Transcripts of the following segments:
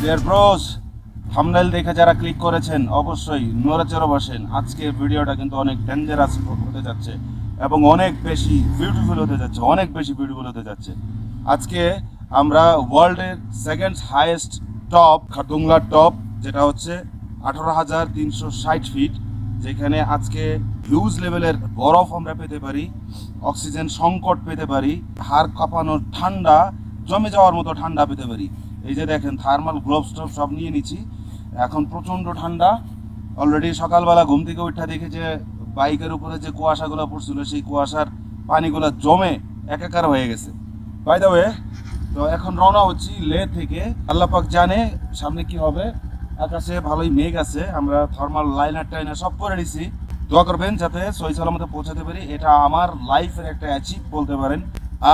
Deer bros, thumbnail দেখে যারা click করেছেন অবশ্যই নড়েচড়ে বসেন। আজকে ভিডিওটা কিন্তু অনেক ডেঞ্জারাস হতে যাচ্ছে এবং অনেক বেশি বিউটিফুল হতে যাচ্ছে। আজকে আমরা ওয়ার্ল্ডের second highest top Khardungla top, যেটা হচ্ছে 18,360 ফিট, যেখানে আজকে হিউজ লেভেলের বরফ আমরা পেতে পারি, অক্সিজেন সংকট পেতে পারি, হাড় কাঁপানো ঠান্ডা, জমে যাওয়ার মতো ঠান্ডা পেতে পারি। এই যে দেখেন থার্মাল গ্লোভস টপ সব নিয়ে নিচ্ছি। এখন প্রচণ্ড ঠান্ডা। অলরেডি সকালবেলা ঘুম থেকে উঠা দেখে যে বাইকের উপরে যে কুয়াশাগুলো পড়ছিল, সেই কুয়াশার পানিগুলো জমে একাকার হয়ে গেছে। বাই দ্য ওয়ে, তো এখন রওনা হচ্ছি লে থেকে। আল্লাহ পাক জানে সামনে কি হবে। আকাশে ভালোই মেঘ আছে, আমরা থার্মাল লাইনার টাইনার সব করে নিছি। দোয়া করবেন যাতে সহি সালামতে পৌঁছাতে পারি। এটা আমার লাইফের একটা অ্যাচিভ বলতে পারেন।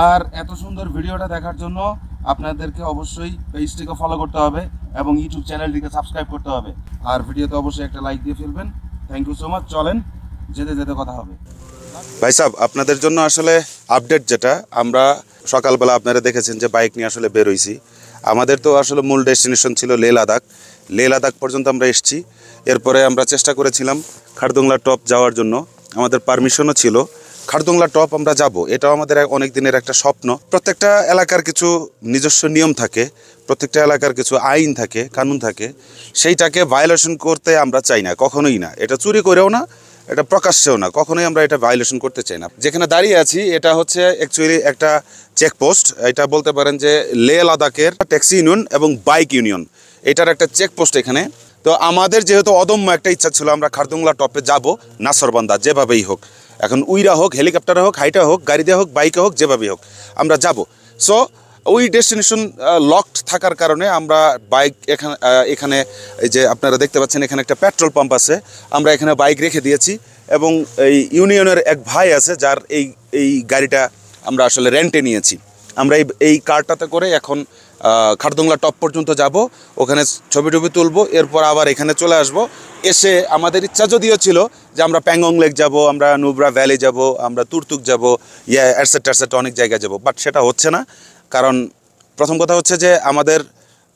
আর এত সুন্দর ভিডিওটা দেখার জন্য আপনাদেরকে অবশ্যই পেজটিকে ফলো করতে হবে এবং ইউটিউব চ্যানেলটিকে সাবস্ক্রাইব করতে হবে। আর ভিডিওতে অবশ্যই একটা লাইক দিয়ে ফেলবেন। Thank you so much. চলেন যেতে যেতে কথা হবে। ভাই সাহেব, আপনাদের জন্য আসলে আপডেট যেটা, আমরা সকালবেলা আপনারা দেখেছেন যে বাইক নিয়ে আসলে বের হইছি। আমাদের তো আসলে মূল ডেস্টিনেশন ছিল লে লাদাখ পর্যন্ত আমরা এসেছি। এরপরে আমরা চেষ্টা করেছিলাম খারদুংলা টপ যাওয়ার জন্য, আমাদের পারমিশনও ছিল। খারদুংলা টপ আমরা যাব, এটাও আমাদের অনেক দিনের একটা স্বপ্ন। প্রত্যেকটা এলাকার কিছু নিজস্ব নিয়ম থাকে, প্রত্যেকটা এলাকার কিছু আইন থাকে, কানুন থাকে, সেইটাকে ভায়োলেশন করতে আমরা চাই না, কখনোই না। এটা চুরি করেও না, এটা প্রকাশ্যেও না, কখনোই আমরা এটা ভায়োলেশন করতে চাই না। যেখানে দাঁড়িয়ে আছি এটা হচ্ছে অ্যাকচুয়ালি একটা চেকপোস্ট। এটা বলতে পারেন যে লে লাদাখের ট্যাক্সি ইউনিয়ন এবং বাইক ইউনিয়ন, এটার একটা চেকপোস্ট এখানে। তো আমাদের যেহেতু অদম্য একটা ইচ্ছা ছিল, আমরা খারদুংলা টপে যাব নাসরবান্দা, যেভাবেই হোক, এখন উইরা হোক, হেলিকপ্টারে হোক, হাইটা হোক, গাড়িতে হোক, বাইকে হোক, যেভাবেই হোক আমরা যাব। সো ওই ডেস্টিনেশন লকড থাকার কারণে আমরা বাইক এখানে এই যে আপনারা দেখতে পাচ্ছেন, এখানে একটা পেট্রোল পাম্প আছে, আমরা এখানে বাইক রেখে দিয়েছি। এবং এই ইউনিয়নের এক ভাই আছে যার এই গাড়িটা আমরা আসলে রেন্টে নিয়েছি। আমরা এই কারটাতে করে এখন খারদুংলা টপ পর্যন্ত যাব, ওখানে ছবি টবি তুলবো, এরপর আবার এখানে চলে আসব। এসে আমাদের ইচ্ছা যদিও ছিল যে আমরা প্যাংগং লেক যাব, আমরা নুব্রা ভ্যালি যাব, আমরা তুরতুক যাব, এটসেট্রা অনেক জায়গায় যাব, বাট সেটা হচ্ছে না। কারণ প্রথম কথা হচ্ছে যে আমাদের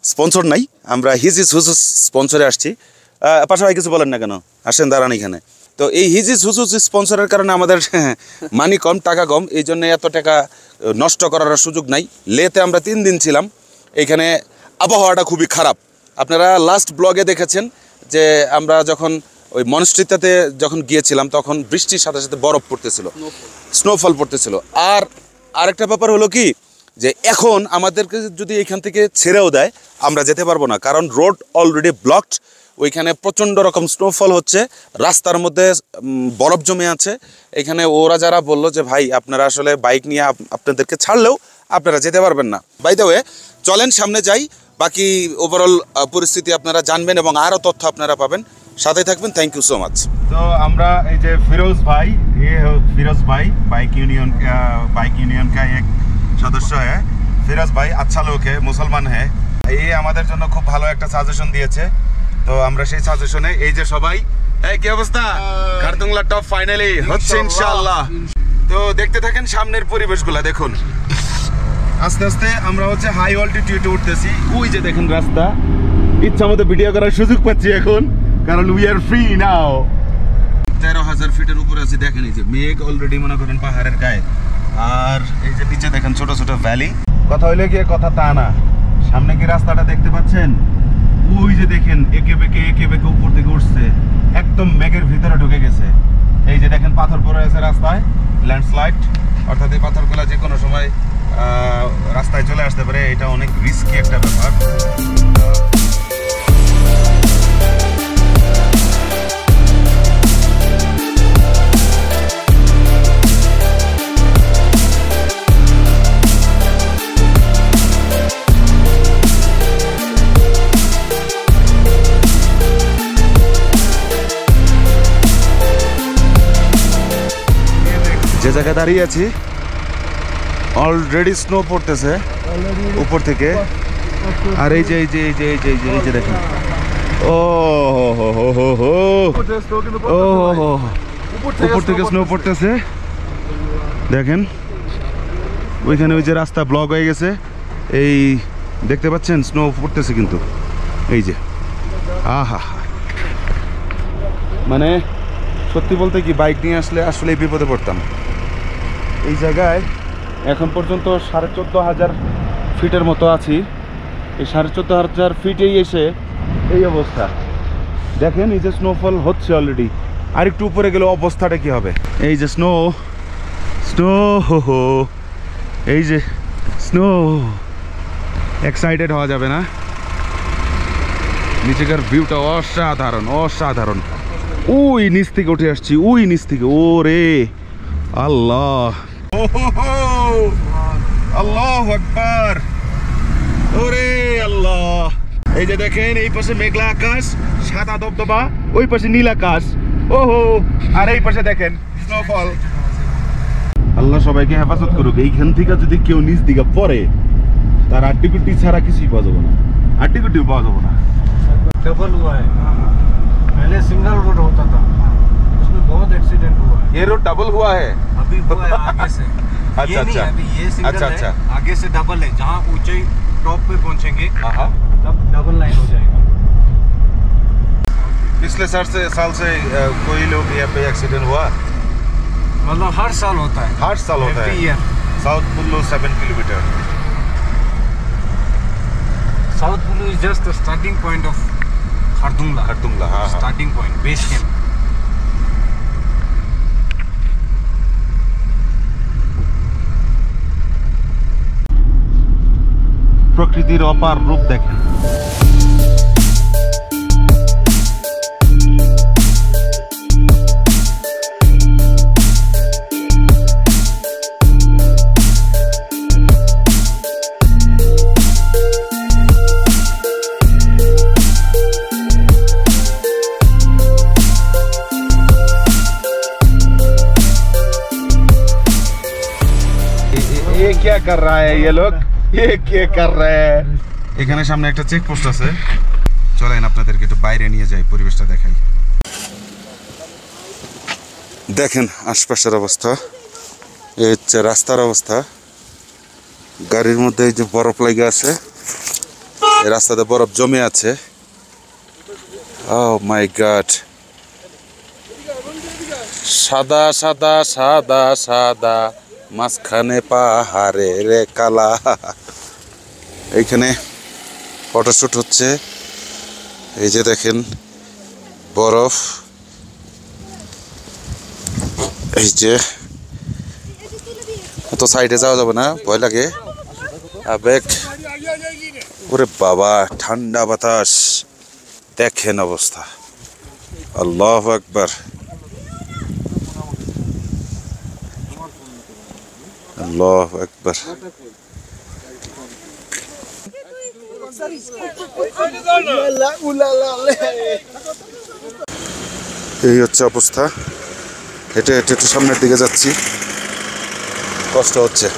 স্পন্সর নাই, আমরা হিজিস হুজুস স্পন্সরে আসছি। পাশাপাশি কিছু বলেন না কেন, আসেন দাঁড়ান এখানে। তো এই হিজিস হুজুস স্পন্সরের কারণে আমাদের মানি কম, টাকা কম, এই জন্য এত টাকা নষ্ট করার সুযোগ নাই। লেতে আমরা 3 দিন ছিলাম। এইখানে আবহাওয়াটা খুবই খারাপ। আপনারা লাস্ট ব্লগে দেখেছেন যে আমরা যখন ওই মনস্ট্রিটাতে যখন গিয়েছিলাম তখন বৃষ্টির সাথে সাথে বরফ পড়তেছিল, স্নোফল পড়তেছিল। আর আরেকটা ব্যাপার হলো কি, যে এখন আমাদেরকে যদি এখান থেকে ছেড়েও দেয় আমরা যেতে পারবো না, কারণ রোড অলরেডি ব্লকড। ওইখানে প্রচণ্ড রকম স্নোফল হচ্ছে, রাস্তার মধ্যে বরফ জমে আছে। এখানে ওরা যারা বললো যে ভাই আপনারা আসলে বাইক নিয়ে আপনাদেরকে ছাড়লেও আপনারা যেতে পারবেন না। বাই দ্য ওয়ে, চলেন সামনে যাই, বাকি ওভারঅল পরিস্থিতি আপনারা জানবেন এবং আরও তথ্য আপনারা পাবেন। সাথে থাকবেন। Thank you so much. তো আমরা এই যে ফিরোজ ভাই বাইক यूनियन का एक सदस्य है। फिरोज भाई अच्छा लोग है, मुसलमान है। ये আমাদের জন্য খুব ভালো একটা সাজেশন দিয়েছে। তো আমরা সেই সাজেশনে এই যে সবাই, এই কি অবস্থা, খারদুংলা টপ ফাইনালি হচ্ছে ইনশাআল্লাহ। তো দেখতে থাকেন সামনের পরিবেশগুলো দেখুন। আস্তে আস্তে আমরা হচ্ছে হাই অল্টিটিউডে উঠতেছি। ওই যে দেখেন রাস্তা, ইচ্ছা মতো ভিডিও করার সুযোগ পাচ্ছি এখন, কারণ উই আর ফ্রি নাও। 13,000 ফিটের উপরে আছি। দেখেন এই যে মেঘ অলরেডি মনে করেন পাহাড়ের গায়ে, আর এই যে নিচে দেখেন ছোট ছোট ভ্যালি। কথা হইলে গিয়ে কথা তা না, সামনে কি রাস্তাটা দেখতে পাচ্ছেন, ওই যে দেখেন একে বেঁকে উপর দিকে উঠছে, একদম মেঘের ভিতরে ঢুকে গেছে। এই যে দেখেন পাথর পড়ে আছে রাস্তায়, ল্যান্ডস্লাইড, অর্থাৎ এই পাথরগুলো যে কোনো সময় রাস্তায় চলে আসতে পারে। এটা অনেক রিস্কি একটা ব্যাপার। যে জায়গায় দাঁড়িয়ে আছি অলরেডি স্নো পড়তেছে উপর থেকে। আর এই যে দেখেন, ও উপর থেকে স্নো পড়তেছে। দেখেন ওইখানে ওই যে রাস্তা ব্লক হয়ে গেছে, এই দেখতে পাচ্ছেন স্নো পড়তেছে কিন্তু। এই যে আহা, মানে সত্যি বলতে কি বাইক নিয়ে আসলে আসলে বিপদে পড়তাম। এই জায়গায় এখন পর্যন্ত 14,500 ফিটের মতো আছি। এই 14,500 ফিটেই এসে এই অবস্থা দেখেন। এই যে স্নোফল হচ্ছে অলরেডি, আর একটু উপরে গেলে অবস্থাটা কি হবে। এই যে স্নো স্নো, হো, এই যে স্নো, এক্সাইটেড হওয়া যাবে না। নিচেকার ভিউটা অসাধারণ অসাধারণ। ওই নিচ থেকে উঠে আসছি, ওই নিচ থেকে। ও রে আল্লাহ, আল্লাহু আকবার, ওরে আল্লাহ। এই যে দেখেন, এই পাশে মেঘলা আকাশ, সাদা দবদবা, ওই পাশে নীল আকাশ, ওহো, আর এই পাশে দেখেন স্নোফল। আল্লাহ সবাইকে হেফাজত করুক। এইখান থেকে যদি কেউ নিচ দিকে পড়ে, তার আড্ডিগুড্ডি ছাড়া কিছুই পাওয়া যাবে না, আড্ডিগুড্ডিও পাওয়া যাবে না। डबल हुआ है, पहले सिंगल रोड होता था, उसमें बहुत एक्सीडेंट हुआ है। ये रोड डबल हुआ है अभी हुआ है आगे से। अच्छा, ये नहीं अच्छा। है, अभी ये सिंगल अच्छा, है, अच्छा। आगे से डबल है। जहाँ ऊंचे टॉप पे पहुंचेंगे हाँ। तब डबल लाइन हो जाएगा। पिछले साल से कोई लोग यहाँ पे एक्सीडेंट हुआ? मतलब हर साल होता है, हर साल होता है। Every year। साउथ पुल्लू 7 किलोमीटर। South Pullu is just the starting point of Khardungla. Khardungla, हाँ, हाँ। Starting point, base camp. প্রকৃতির অপার রূপ দেখেন। ये क्या कर रहा है ये लोग, ये क्या कर रहे हैं? এখানে সামনে একটা চেকপোস্ট আছে, চলেন আপনাদেরকে একটু বাইরে নিয়ে যাই, পরিবেশটা দেখাই। দেখেন আশপাশের অবস্থা, এই হচ্ছে রাস্তার অবস্থা। গাড়ির মধ্যে এই যে বরফ লেগে আছে, এই রাস্তাতে বরফ জমে আছে। ও মাই গড, সাদা সাদা সাদা সাদা, মাঝখানে পাহাড়ে রে কালা। এইখানে ফটোশুট হচ্ছে। এই যে দেখেন বরফ, এই যে তো সাইডে যাওয়া যাবে না, ভয় লাগে। আবেগ, ওরে বাবা, ঠান্ডা বাতাস, দেখেন অবস্থা। আল্লাহু আকবার, আল্লাহু আকবার। এই হচ্ছে অবস্থা। হেঁটে হেঁটে একটু সামনের দিকে যাচ্ছি, কষ্ট হচ্ছে।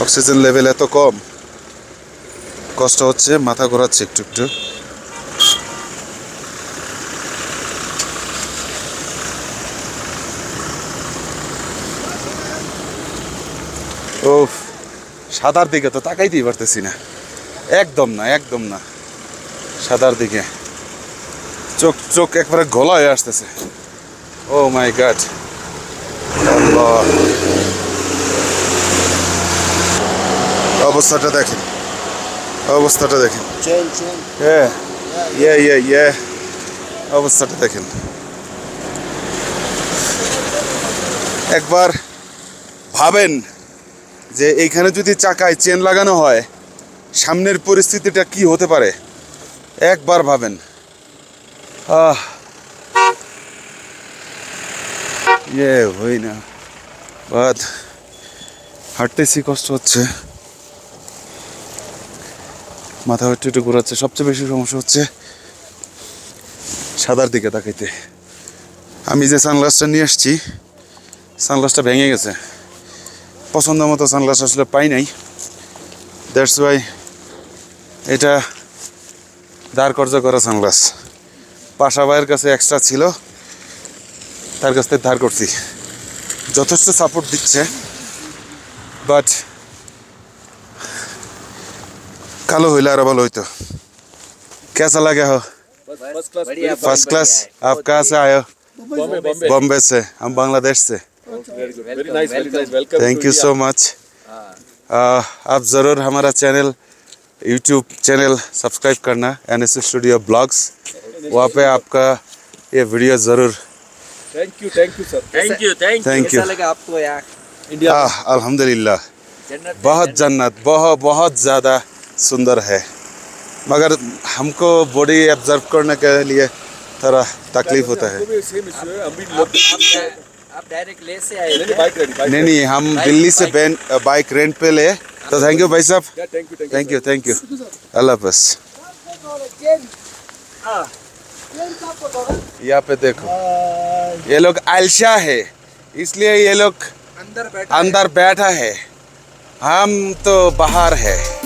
অক্সিজেন লেভেল এত কম, কষ্ট হচ্ছে, মাথা ঘোরাচ্ছে একটু একটু। ও সাদার দিকে তো তাকাইতেই পারতেছি না, একদম না, একদম না। সাদার দিকে চোখ চোখ একবারে গলা হয়ে আসতেছে। ও মাই গড, আল্লাহ, অবস্থাটা দেখেন, অবস্থাটা দেখেন। হ্যাঁ, অবস্থাটা দেখেন। একবার ভাবেন যে এইখানে যদি চাকায় চেন লাগানো হয়, সামনের পরিস্থিতিটা কি হতে পারে, একবার ভাবেন। হই না, বাদ হাঁটতেছি, কষ্ট হচ্ছে, মাথা একটু একটু ঘোরাচ্ছে। সবচেয়ে বেশি সমস্যা হচ্ছে সাদার দিকে তাকাইতে। আমি যে সানগ্লাসটা নিয়ে আসছি, সানগ্লাসটা ভেঙে গেছে। পছন্দ মতো সানগ্লাস আসলে পাই নাই, দ্যাটস ওয়াই এটা দাঁড় কর্জা করা সানগ্লাস। পাশা ভাইয়ের কাছে এক্সট্রা ছিল, তার কাছ থেকে ধার করছি। যথেষ্ট সাপোর্ট দিচ্ছে, বাট चालू हुई रबल हुई तो कैसा लगे हो? First class. आप कहाँ से आए हो? बॉम्बे से। हम बांग्लादेश से। Thank you so much. आप ज़रूर हमारा चैनल यूट्यूब चैनल सब्सक्राइब करना, NS स्टूडियो ब्लॉग्स। वहाँ पे आपका ये वीडियो ज़रूर। Thank you sir. Thank you. कैसा लगा आपको यहाँ इंडिया? अल्हम्दुलिल्लाह बहुत जन्नत, बहुत ज़्यादा सुंदर है, मगर हमको बॉडी ऑब्जर्व करने के लिए थोड़ा तकलीफ होता है। आप डायरेक्ट ले से आए थे? नहीं, हम दिल्ली से बाइक रेंट पे ले। तो थैंक यू भाई साहब। Thank you. अल्लाह हाफ़िज़। यहाँ पे देखो, ये लोग आलसा है, इसलिए ये लोग अंदर बैठा है, हम तो बाहर है।